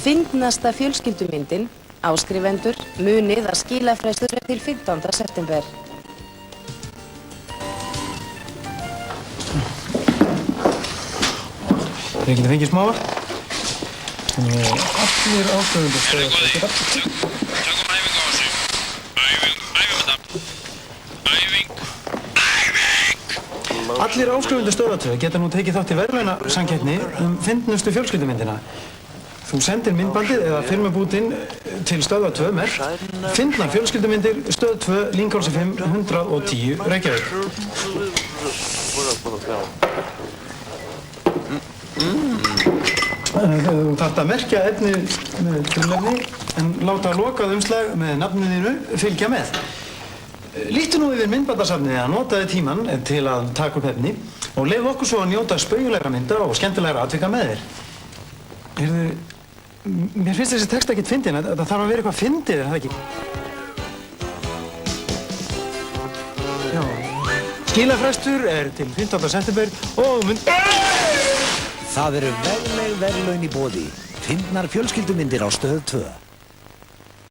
Fyndnasta fjölskyldumyndin, áskrifendur, munið að skilafrestur til 15. september. Þeir geta fengið smávar. Allir áskrifendur stöðu tvö. Tökum æfingu á þessu. Æfum þetta. Æfing. Allir áskrifendur stöðu tvö geta nú tekið þátt í verðlaunasamkeppni fyndnustu fjölskyldumyndina. Þú sendir myndbandið eða filmubútinn til stöðva 2 merkt Fyndnar fjölskyldumyndir, stöð 2, Lyngálsi 5, 110, Reykjavík. Þú þarft að merkja efni með tilnefni en láta lokað umslag með nafninu þínu fylgja með. Líttu nú yfir myndbandasafnið að notaði tímann til að taka upp efni og leyfðu okkur svo að njóta spaugilegra mynda og skemmtilegra atvika með þér. Heyrðu, mér finnst þessi text ekkert fyndin, það þarf að vera eitthvað fyndið, er það ekki? Já. Skilafrestur er til 15. september og Það eru vegleg verðlaun í boði. Fyndnar fjölskyldumyndir á stöð 2.